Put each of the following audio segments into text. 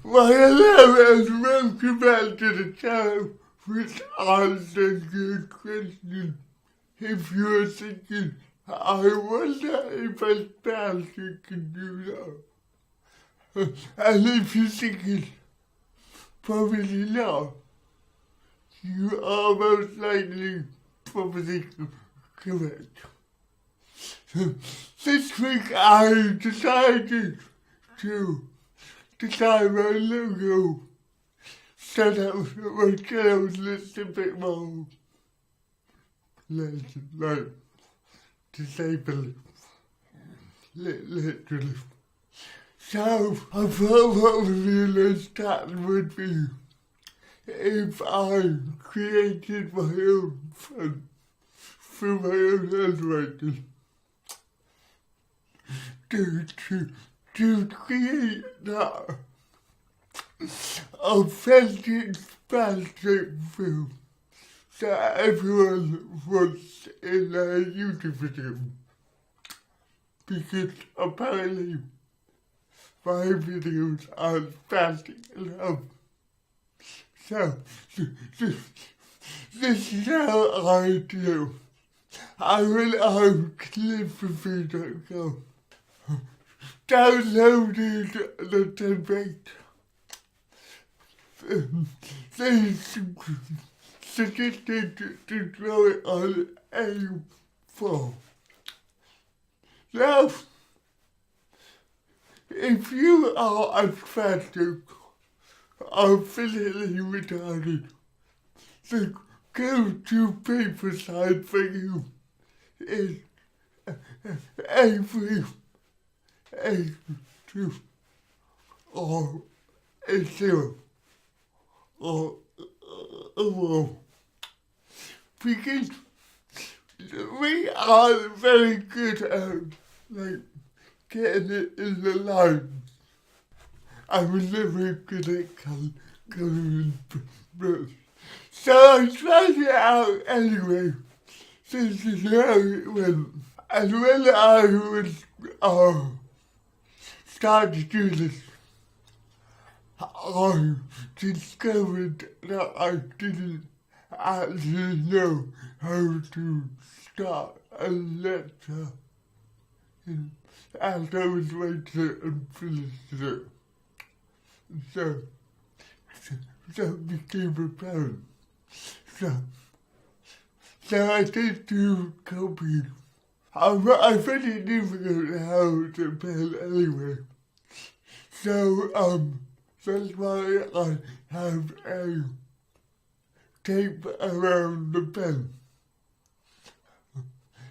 Well, hello and welcome back to the channel, which answers good question. If you're thinking, I wonder if a Spack can do that. And if you're thinking, probably not, you are most likely probably correct. This week I decided to design my logo, set up my channel a little bit more like disabled, literally. So I thought what would be a nice start would be if I created my own font through my own handwriting. To create that authentic Spack film that everyone wants in their YouTube video. Because apparently my videos aren't Spack enough. So this is how I do. I will on clipperview.com. Downloaded the template. They suggested to draw it on A4. Now, if you are asthmatic or physically retarded, the go-to paper size for you is A3. A2 or A0 or A1 because we are very good at getting it in the line. I'm very good at coloring books. So I tried it out anyway. This is how it went. And when I was started to do this, I discovered that I didn't actually know how to start a lecture as I was waiting and finished it. So that became apparent. So I did do copies. I found it difficult how to pen anyway. So, that's why I have a tape around the pen.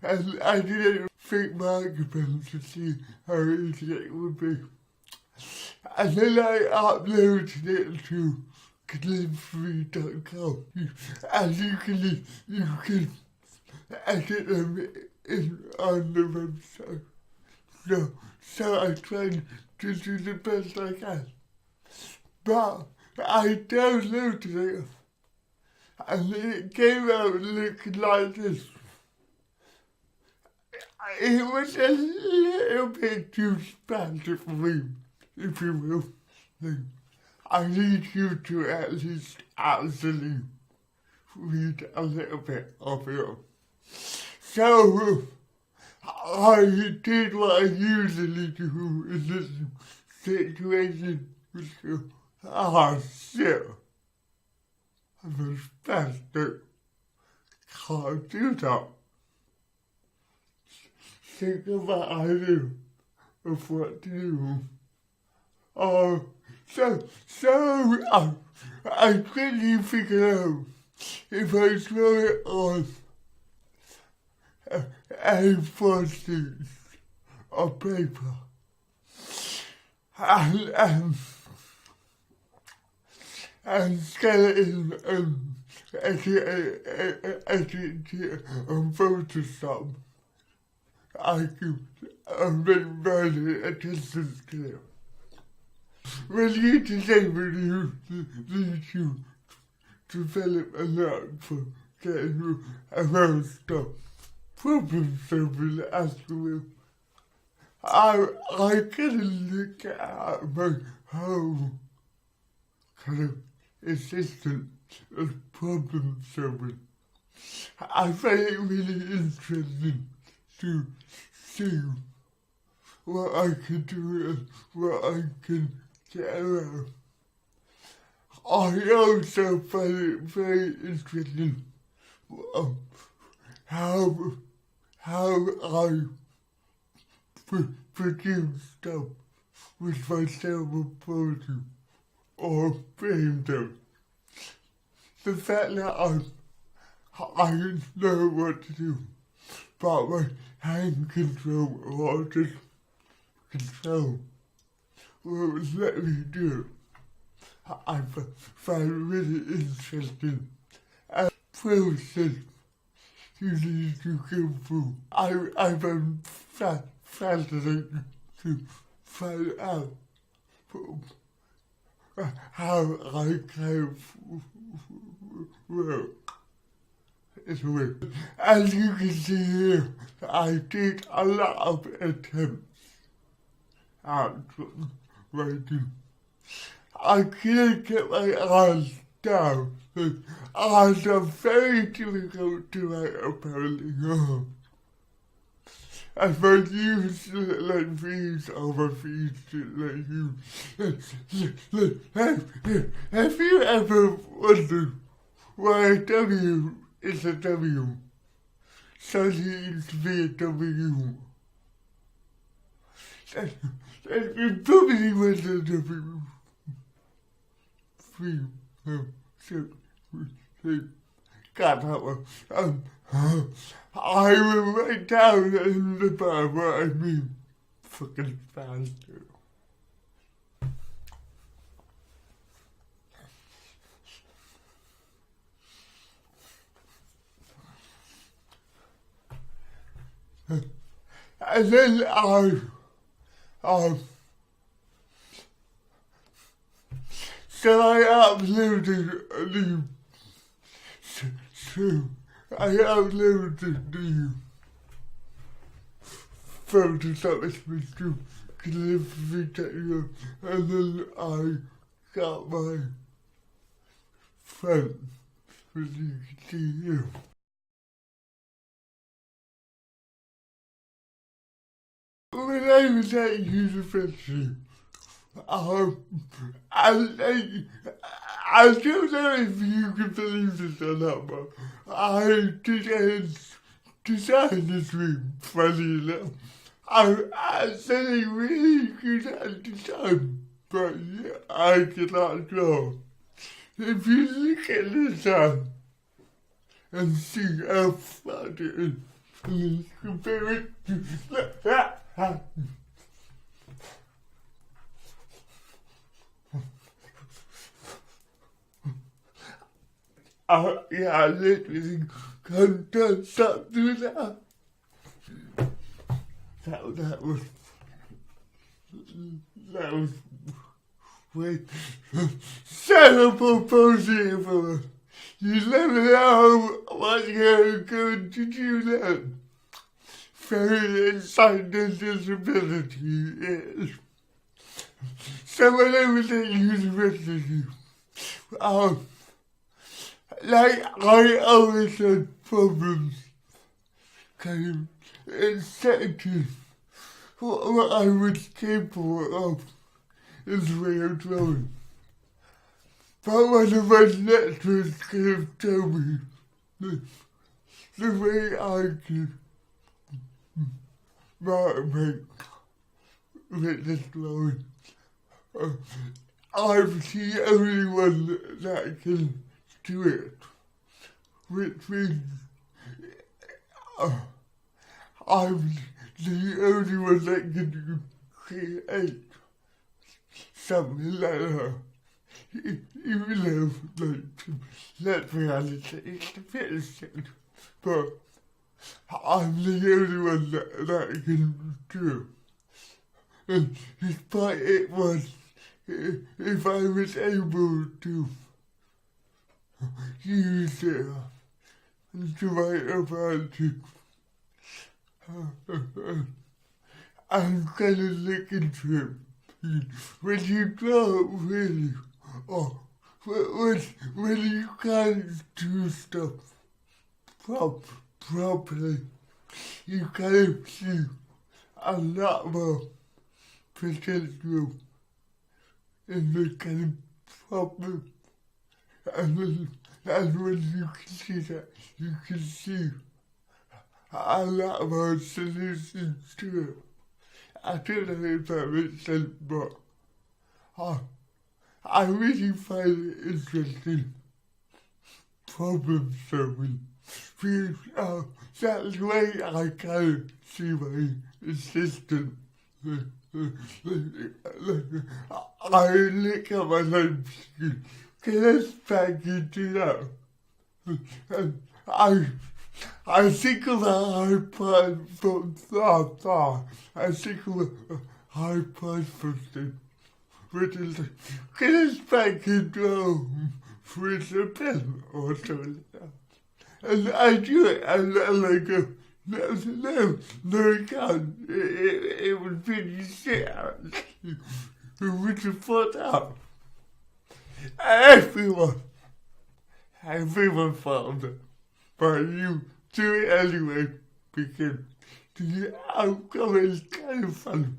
And I didn't think micropen to see how easy it would be. And then I uploaded it to clipperview.com. And you can edit them on the website. So I tried to do the best I can. But I downloaded it and it came out looking like this. It was a little bit too Spanish for me, if you will. I need you to at least actually read a little bit of it. So, I did what I usually do in this situation, which is, shit, I'm a spastic, can't do that. Think of what I do, of what to do. I quickly figured out if I throw it on A4 sheets of paper and scan it in and edit it on Photoshop, I can make my attention to it. When you disable you develop a lot for getting around stuff. Problem solving as well. I couldn't look at my home kind of assistant of problem solving. I find it really interesting to see what I can do and what I can get around. I also find it very interesting how I produce stuff with my cerebral palsy or brain damage. The fact that I know what to do, but my hand control or just control won't let me do it. I find it really interesting. And process you need to go through. I find fascinating to find out how I can work. Anyway, as you can see here, I did a lot of attempts at writing. I couldn't get my eyes down. Eyes are very difficult to write apparently. If I use like these other things like you. Have you ever wondered why a W is a W? Something needs to be a W. It probably was a W. 3, 4, 6, 7, got that one. I will write down in the bar what I mean. Fucking faster. And then so I uploaded the Photoshop to calligraphy technique, and then I got my friend, which you can see here. When I was at university, I don't know if you can believe this or not, but I did design this room, funny enough. I'm actually really good at design, but I cannot draw. If you look at the design and see how fun it is, and compare it to that. I literally can't stop doing that. That was way terrible bullshit for us. You never know what you're going to do then. Very exciting disability is. So when I was at university, like I always had problems kind of accepting what I was capable of is the way of drawing. But one of my lecturers kind of told me the way I could make this drawing. I'm the only one that can do it, which means I'm the only one that can create something like that. Even though, let's be honest, it's a bit of shit, but I'm the only one that can do it. And despite it was, if I was able to use it to write about it, I'm kind of looking to it. When you draw really, when you can't do stuff properly, you can see a lot more potential in the kind of problem. And when you can see that, you can see a lot more solutions to it. I don't know if that makes sense, but I really find it interesting problem solving. Because that's the way I kind of see my assistant. I look at my name, can I Spack you do that? And I think of a iPod from far. I think of an iPod something. Which is like, can I Spack you home with a pen or something like that? And I do it, and I go, no, you can't. It would really shit out. Who would have thought that? Everyone found it. But you do it anyway, because the outcome is kind of fun.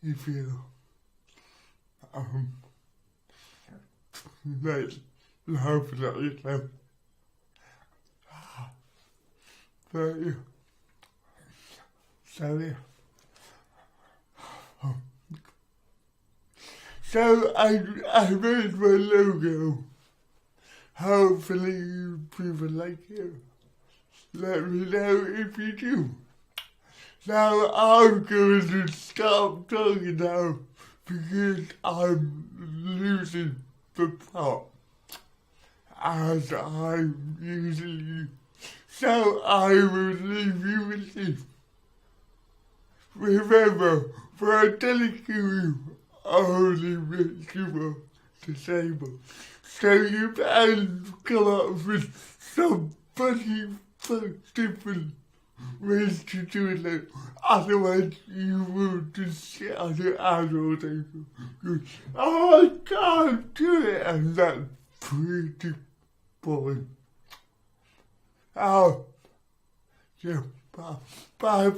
If you, like, laugh at yourself. But yeah. So I made my logo. Hopefully people like it. Let me know if you do. Now I'm going to stop talking now because I'm losing the plot as I usually do. So I will leave you with this. Remember, for a delicate only makes you more disabled. So you better come up with some funny, different ways to do it. Otherwise, you will just sit on your hand all day. Oh, I can't do it. And that's pretty boring. Oh, yeah, bye.